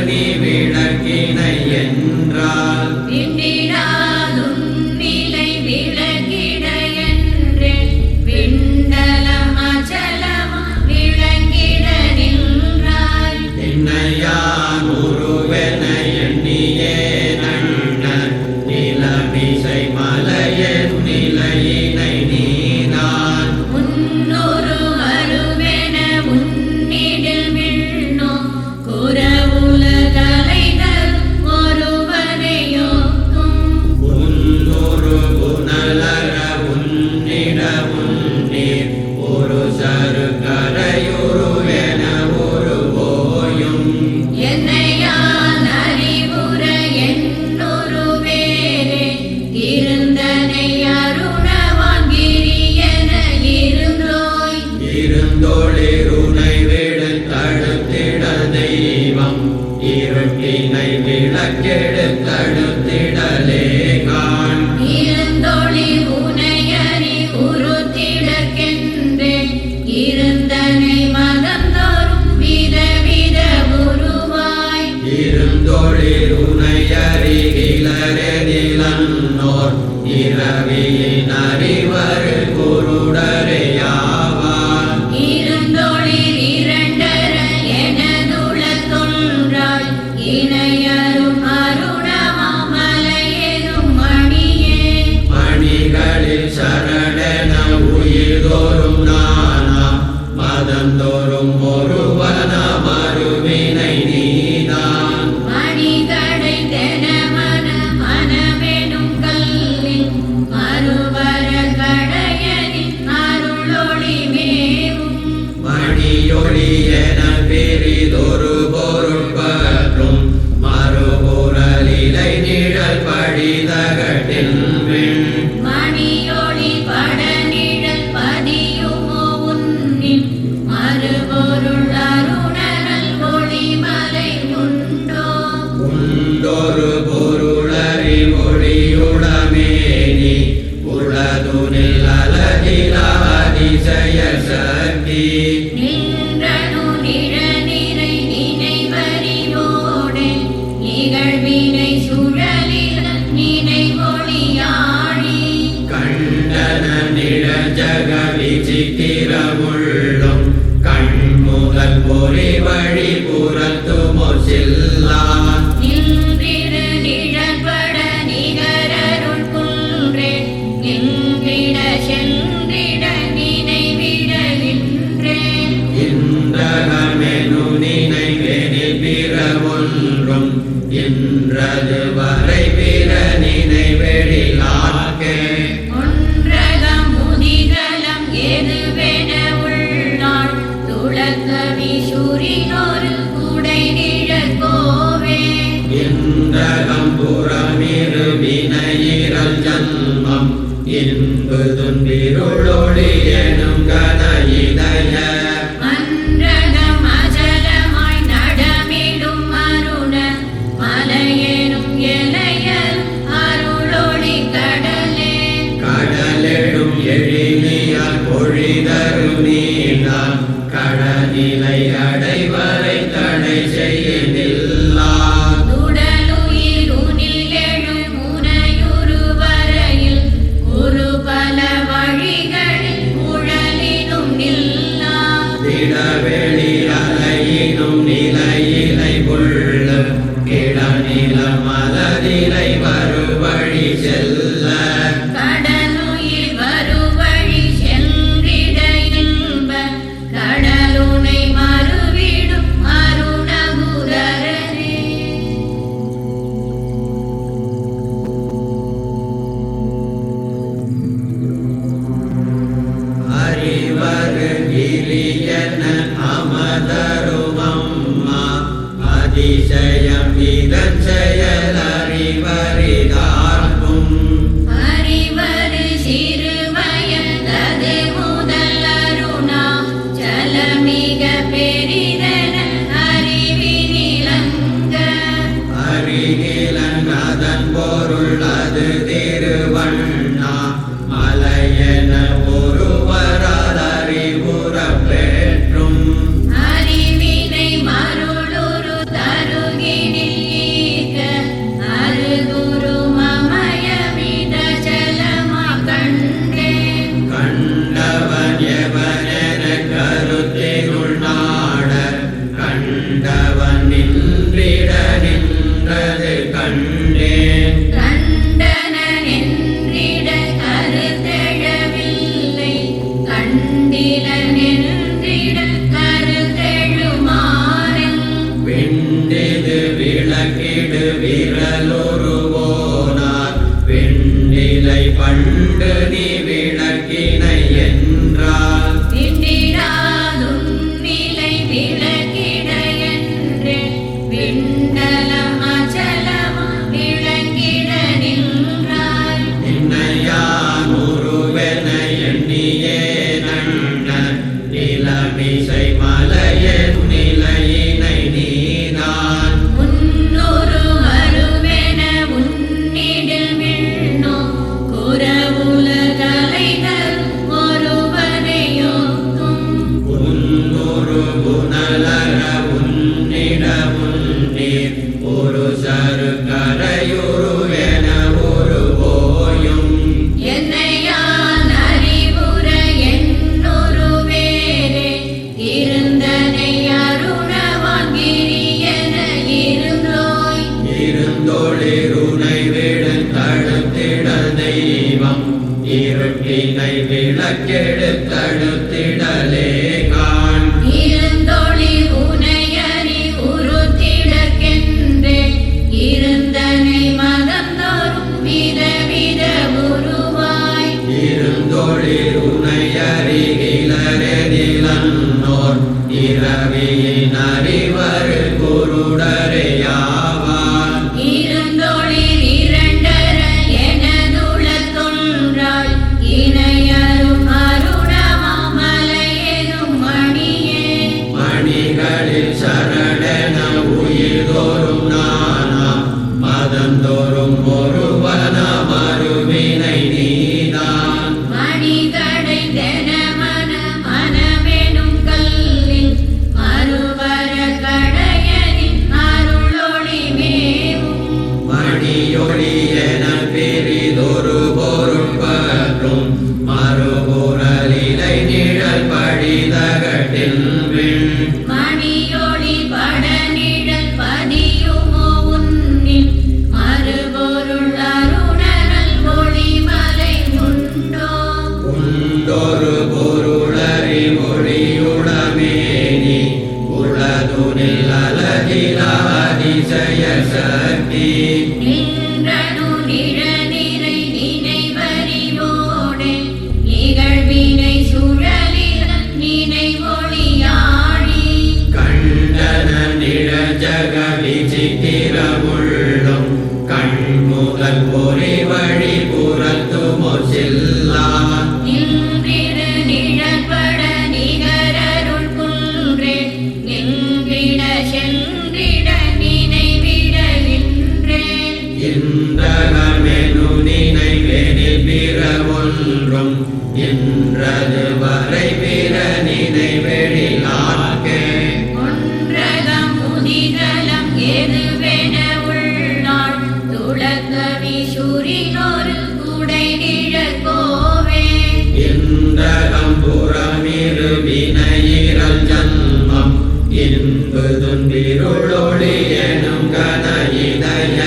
நீ விளக்கினை என்றால் விண்டிடாதும் நிலை விளக்கிட என்றே விண்டலம் அச்சலம் விளங்கிட நின்றாய். என்னையான் உருவென எண்ணியே நன்ன நிலமிசை மலையன் நிலையினை நீதான் முன்னொரு வருவென உன்னிடில் விண்ணோ குறவுலகலைகள் ஒருவனையோக்கும் உன்னொரு புனலர உன்னிட உன்னீர் ஒரு சரு கரையுருவென உருவோயும் என்னையான் அறிவுற என்னொரு வேறே இருந்தனை அருணவான் கிரியன இருந்தோய். இருந்தொளிருனை விடுத்தடுத்திட தெய்வம் இருட்டினை விளக்கெடுத்தடுத்திடலே காண் இருந்தொளி உனையறி உருத்திடக்கென்றே இருந்தனை மதந்தோறும் விதவித உருவாய். இருந்தொளிருனை அருகிலரெதிலன்னோர் இரவியின் அறிவரு குருடரையாவார் இருந்தொளிர் இரண்டர எனதுள தொன்றாய் இணையரும் அருணமாமலையெனும் மணியே. மணிகளில் சரணென உயிர்தோறும் நானா மதந்தோறும் ஒருவன மறுவினை நீதான் மணிகடை தெனமன மனமெனும் கல்லில் மறுவர கடையனின் அருளொளி மேவும். மணியொளி என பெரிதொரு பொருள் பற்றும் மறுபுறலிலை நிழல் படிதகட்டில் விண் மணியொளி படநிழல் பதியுமோ உன்னில் மறுபொருள் அருணரல் ஒளிமலை உண்டோ. உண்டொரு பொருளறி ஒளியுளமேனி உளதுனில் அலகில அதிசய சக்தி நின்றனு நிழநிறை நினைவறிவோடே நிகழ்வினை சுழலில் நினைவொளியாழி. கண்டன நிழஜக விசித்திரமுள்ளும் கண்முதல் பொறி வழி புறத்துமோ செல்லா நின்றிடு நிழற்பட நிகரருள் குன்றே நின்றிட சென்றிட நினைவிடகின்றேன். இன்றகமெனு நினைவெனில் பிற ஒன்றும் இன்றது வரை பிற நினைவெழிலாக்கே ஒன்றகம் முதிதலம் எதுவென உள்ளாள் துளக்கவி சூரினொரு குடை நிழற்கோவே. இன்றகம் புறமிரு வினையிரல் ஜன்மம் இன்பு துன்பிருளொளி எனும் கன இதய மன்றகம் அஜலமாய் நடமிடும் அருண மலையெனும் எலையல் அருளொளி கடலே. கடலெடும் எழிலியால் பொழிதரு நீதான் கடலிலை அடைவரை தடை செய்யதில்லா துடலுயிர் உனில் எழும் முனையுறு வரையில் குரு பல வழிகளில் குழலினும் நில்லா. திடவெளி அலையினும் நிலையிலை கொள்ளும் கிடநில மலரிலை வருவழி செல்ல கடலுயிர் வருவழி சென்றிட இன்ப கடலுனை மறுவிடும் அருணகுதரனே. அறிவரு கிரியன அமதருமம்மா அதிசயம் இதன் செயல் அறிவரிதார்க்கும் அறிவரு சிறுவயதது முதல் அருணா ஜலமிக பெரிதன அறிவினிலங்க. அருகிலன் அதன் பொருள் அது திருவண்ணா மலையென ஒருவரால் அறிவுறப் பெற்றும் அறிவினை மருளுரு தருகி நெடு விரலுருவோனார் வெண்ணிலை பண்டு நீ விளக்கினை என்றால் விண்டிடாதுன்னிலை விளக்கிட என்று விண்டலம் அச்சலம் விளங்கிட நின்றாய் நின்னையான் உருவென எண்ணியே நன்ன நிலமிசை மலையன் நிலையினை நீதான் முன்னொரு வருவென உன்னிடில் விண்ணோ குறவுலகலை தரும் ஒருவனையோக்கும் உன்னொரு குணலர உன்னிட முன்னீர் ஒரு சரு கரையுருவென உருவோயும் என்னையான் அறிவுற என்னொரு வேறே இருந்தனை அருணவாங்கிரி என இருந்தோய் இருந்தொளிருனை விழுந்தடுத்திட தெய்வம் இருட்டினை விளக்கெடுத்தடுத்திடலே காண் இருந்தொளி உனையறி உருத்திடக்கென்றே இருந்தனை மதந்தோறும் விதவித உருவாய் இருந்தொளிருனை அருகிலரே நிலன்னோர் இரவியின் அறிவரு குருடரையாவார் இருந்தொளிர் இரண்டர எனதுள தொன்றாய் இணையரும் அருணமாமலையெனும் மணியே மணிகளில் சரணென உயிர்தோறும் நானா மதந்தோறும் ஒருவன மறுவினை நீதான் மணிகடை தெனமன மனமெனும் கல்லில் மறுவர கடையனின் அருளொளி மேவும் மணியொளி என பிரிதொரு பொருள் பற்றும் மறுபுறலிலை நிழல் படிதகட்டில் விண் மணியொளி படநிழல் பதியுமோ உன்னில் மறுபொருள் அருணனல் ஒளிமலை உண்டோ உண்டொரு பொருளறி மொழியுளமேனி உளதுனில் அலகில அதிசய சக்தி நின்றனு நிழநிறை நினைவறிவோடே நிகழ்வினை சுழலில் நினைவொளியாடி கண்டன நிழஜக விசித்திரமுள்ளும் கண்முதல் பொறி வழி புறத்துமோ செல்லா நின்றிடு நிழற்பட நிகரருள் குன்றே நின்றிட சென்றிட நினைவிடகின்றே இன்றகமெனு நினைவெனில் பிற ஒன்றும் இன்றது வரை பிற நினைவெழிலாக்கே ஒன்றகம் முதிதலம் எதுவென உள்ளாள் துளக்கவி சுரினொரு குடை நிழற்கோவே இன்றகம் புறமிரு வினையிரல் ஜன்மம் இன்பு துன்பிருளொளி எனும் கன இதய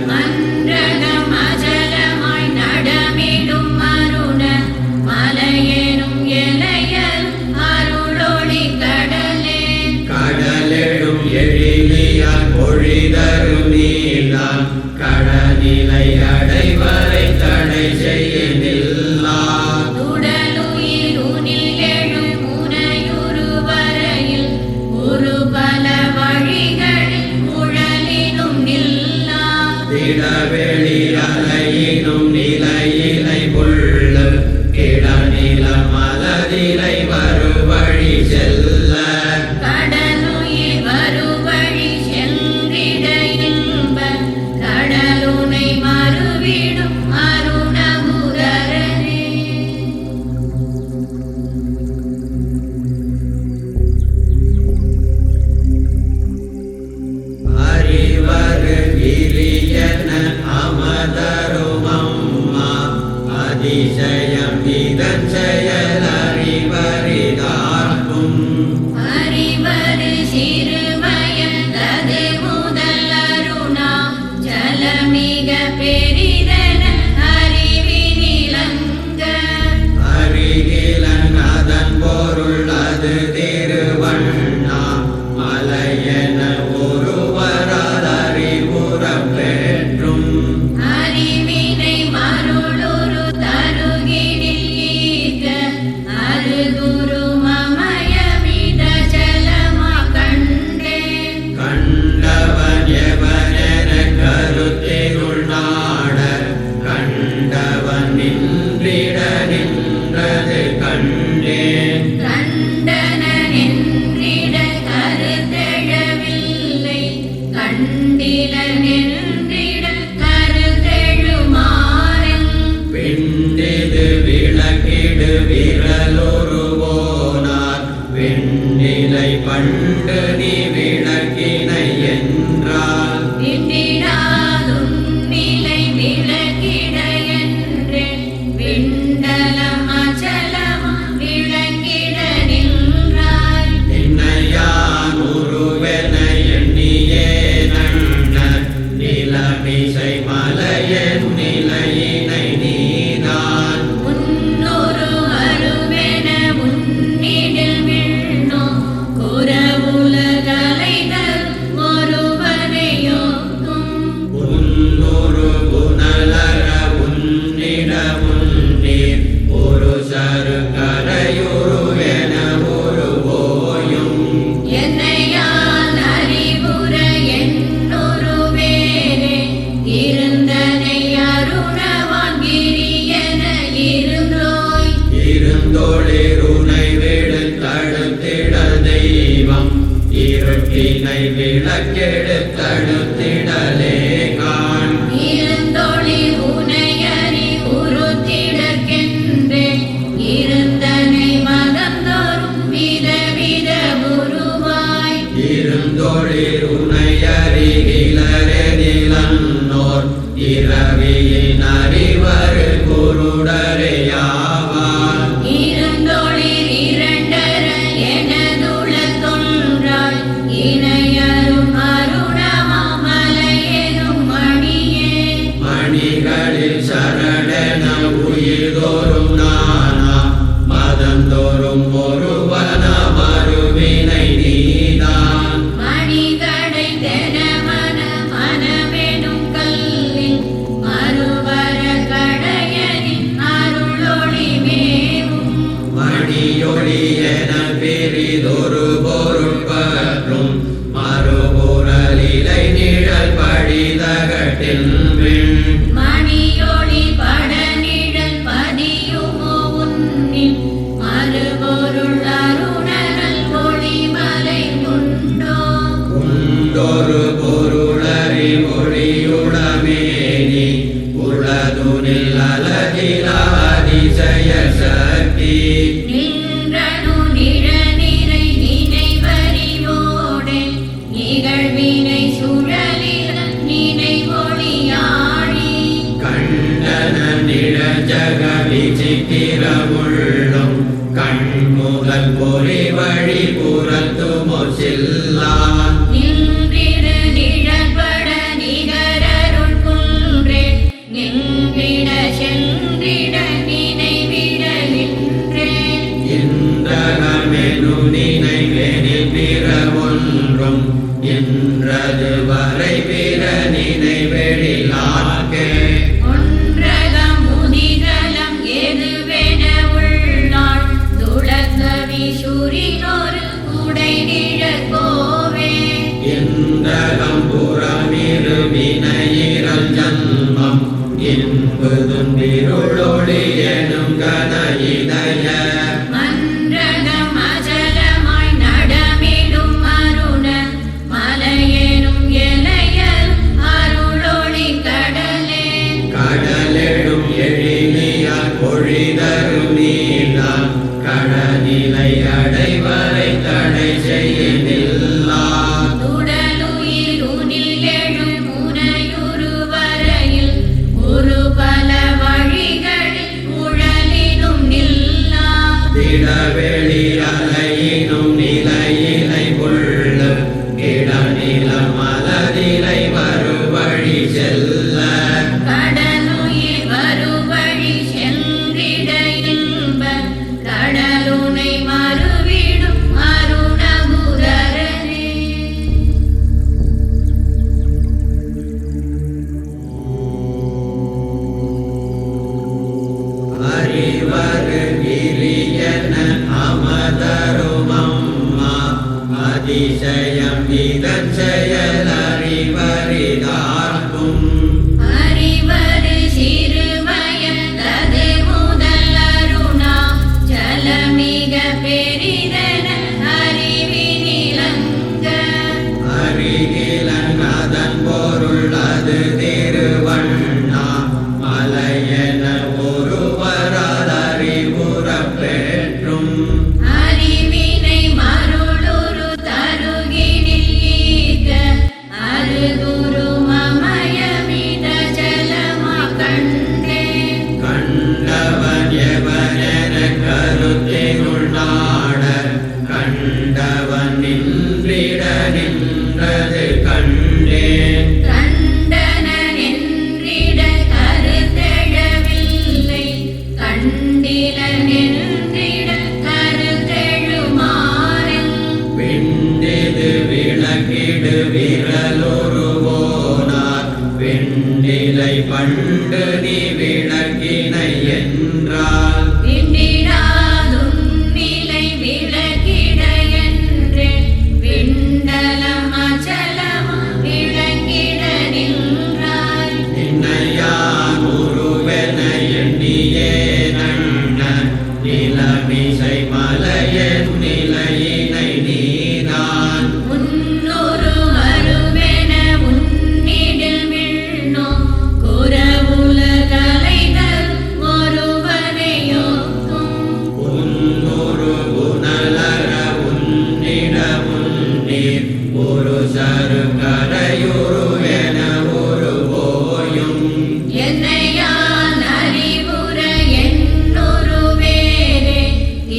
மன்றகம் அஜலமாய் நடமிடும் அருண மலையெனும் எலையல் அருளொளி கடலே கடலெழும் எழிலியால் பொழிதரு நீளான் கடநிலை அடைவரை தடை செய்யனில்லா உடலுயிருனில் எழும் முனையுரு வரையில் ஒரு பல வழிகளில் முழலினும் நில்லா திடவெளி அலையினும் நிலையிலை புள்ளு கிடநில மலதிலை வருவழி செல்ல கடலுயிர் வருவழி சென்றிட இன்ப கடலுனை மறுவிடும் அருணமுதரனே அறிவரு கிரியன அமதருமம்மா அதிசயம் இதன் செயல் அறிவரிதாக்கும் அறிவது சிறுவயது முதல் அருணா ஜலமிக பெரிதன அறிவினிலங்க அருகிலன் அதன் பொருள் அது திருவண்ணா மலையென ஒருவரால் அறிவுற விண்டில நின்றிட கருத்தெழுமாறன் விண்டிது விளக்கிடு விரலுருவோனார் விண்ணிலை பண்டு நீ விளக்கினை என்றால் விண்டிடாதும் நிலை விளக்கிட என்றே விண்டலம் அச்சலம் விளக்கிட நின்றாய் நின்னையான் உருவென எண்ணியே நன்ன நிலமிசை மலையன் நிலையினை நீதான் முன்னொரு அருவென முன்னிடில் விண்ணோ குறவுலகலைகள் ஒருவனையோக்கும் உன்னொரு புனலர உன்னிட முன்னீர் புருஷரு கரையுருவென உருவோயும் என்னையால் அறிவுற என்னொரு வேறே இருந்தனை அருணவான் கிரியன இருந்தோய் இருந்தொளிருனை விடுத்தடுத்திடல் தெய்வம் இருட்டினை விளக்கெடுத்தடுத்திடலே காண் இருந்தொளி உனையறி உருத்திடற்கென்றே இருந்தனை மகந்தோறும் விதவித உருவாய் இருந்தொளிருனை அறிகிலரே நிலன்னோர் இரவியின் அறிவரு குருடரையாவார் இருந்தொளிர் இரண்டர எனதுள தொன்றாய் இணையரும் அருணமாமலையெனும் மணியே மணிகளில் சரணென உயிர்தோறும் நானா மதந்தோறும் ஒருவன மறுவினை நீதான் மணிகடை தெனமன மனமெனும் கல்லில் மறுவர கடையனின் அருளொளி மேவும் மணியொளி என பிரிதொரு பொருட்பற்றும் மறுபுறலிலை நிழல் படிதகட்டில் விண் மணியொளி படநிழல் பதியுமோ உன்னில் மறுபொருள் அருணரல் ஒளிமலை உண்டோ உண்டொரு பொருளறி ஒளியுளமேனி உளதுனில் அலகில அதிசய சக்தி நின்றனு நிழநிறை நினைவறிவோடே நிகழ்வினை சுழலில் நினைவொளியாழி கண்டன நிழஜக விசித்திரமுள்ளும் கண்முதல் பொறி வழி புறத்துமோ செல்லா நின்றிடு நிழற்பட நிகரருள் குன்றே நின்றிட சென்றிட நினைவிடலின்றே இன்றகமெனு நினைவெனில் பிற ஒன்றும் என்றது வரை பிற நினைவெழிலாக்கே ஒன்றகம் முதிதலம் எதுவென உள்ளாள் துளக்கவி சுரினொரு குடை நிழற்கோவே இன்றகம் புறமிரு வினையிரல் ஜன்மம் என்பதும் இருளொளி எனும் கன இதய மன்றகம் அஜலமாய் நடமிடும் அருண மலையெனும் எலையரும் அருளொளி கடலே கடலெடும் எழிலியால் பொழிதரும் நீதான் கடநிலை அடைவரை தடை செய்யனில்லா உடலுயிர் உனில் எழும் முனையுரு வரையில் ஒரு பல வழிகளில் உழலினும் நில்லா திடவெளி அலையினும் நிலையிலை புள்ள கிடநில மலதிலை வருவழி செல்ல கடலுயிர் வருவழி சென்றிட இன்ப கடலுனை மறுவிடும் விண்ணிலை பண்டு நீ விளக்கினை என்றால் விண்டிடாதும் நிலை விளக்கிட என்றே விண்டலம் அச்சலமும் விளங்கிட நின்றாய். நின்னையான் உருவென எண்ணியே நன்ன நிலமிசை மலையன் நிலையினை நீதான் முன்னொரு வருவென உன்னிடில் விண்ணோ குறவுலகலை தரும் ஒருவனையொக்கும் உன்னொரு புனலர உன்னிட முன்னீர் ஒரு சரு கரையுரு என ஒரு போயும் என்னையான் அறிவுற என்னொரு வேறே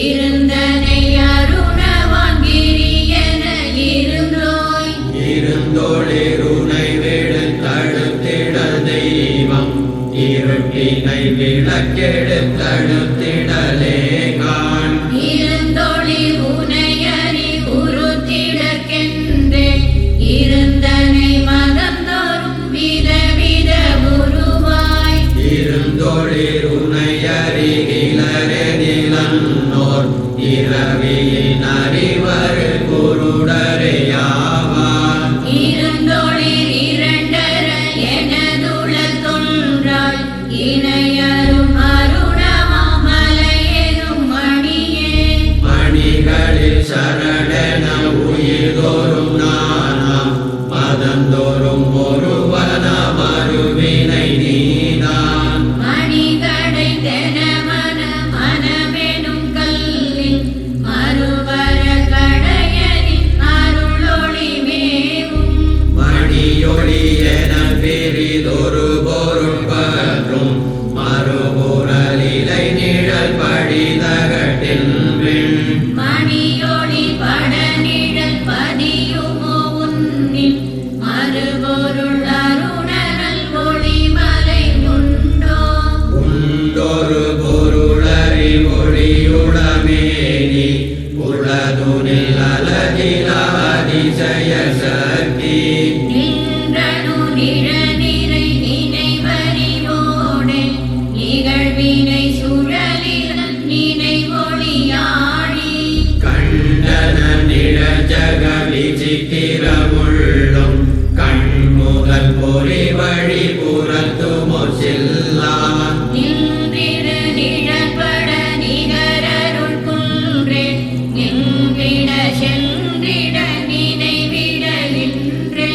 இருந்தனை அருணவாங்கிரி என இருந்தோய். இருந்தொளிருனை விடுத்தடுத்திட தெய்வம் இருட்டினை விளக்கெடுத்தடுத்திடலே காண் இருந்தொளி உனையறி உருத்திடக்கென்றே இருந்தனை மதந்தோறும் விதவித உருவாய். இருந்தொளிருனை அருகிலரே நிலன்னோர் இரவியின் அறிவரு குருடரையாவார் இருந்தொளிர் இரண்டர எனதுள தொன்றாய் இணையரும் அருணமாமலையெனும் மணியே. மணிகளில் சரணென உயிர்தோறும் நானாம் மதந்தோறும் ஒருவன மறுவினை நீதான் மணிகடை தெனமன மனமெனும் கல்லில் மறுவர கடையரின் அருளொளி மேவும். மணியொளி என பிரிதொரு பொருள் பற்றும் மறுபுறலிலை நிழல் படிதகட்டில் விண் மணியொளி படநிழல் பதியுமோ உன்னில் மறுபொருள் அருணனல் ஒளிமலை உண்டோ. உண்டொரு பொருளறி மொழியுளமேனி உளதுனில் அலகில அதிசய சக்தி நின்றனு நிழநிறை நினைவறிவோடே நிகழ்வினை சுழலில் நினைவொளியாழி. கண்டன நிழஜக விசித்திரமுள்ளும் கண்முதல் பொறி வழி புறத்துமோ செல்லா நின்றிடு நிழற்பட நிகரருள் குன்றே நின்றிட சென்றிட நினைவிடகின்றே.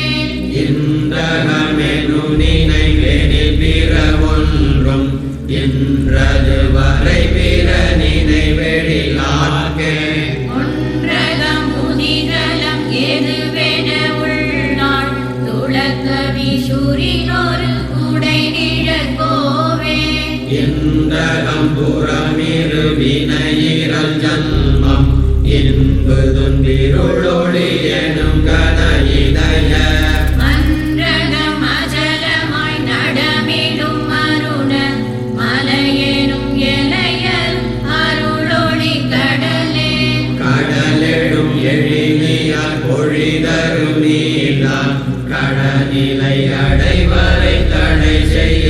இன்றகமெனு நினைவெனில் பிற ஒன்றும் இன்றது வரை பிற நினைவெழிலாக்கே ஒன்றகம் புதிதலம் எதுவென உள்ளாள் துளக்கவி சுரினொரு குடை நிழற்கோவே. இன்றகம் புறமிரு வினையிரல் ஜன்மம் இன்பு துன்பிருளொளி எனும் கன இதய மன்றகம் அஜலமாய் நடமிடும் அருண மலையெனும் எலையரும் அருளொளி கடலே. கடலெடும் எழிலியார் பொழிதரு நீதான் கடநிலை அடைவரை தடை செய்ய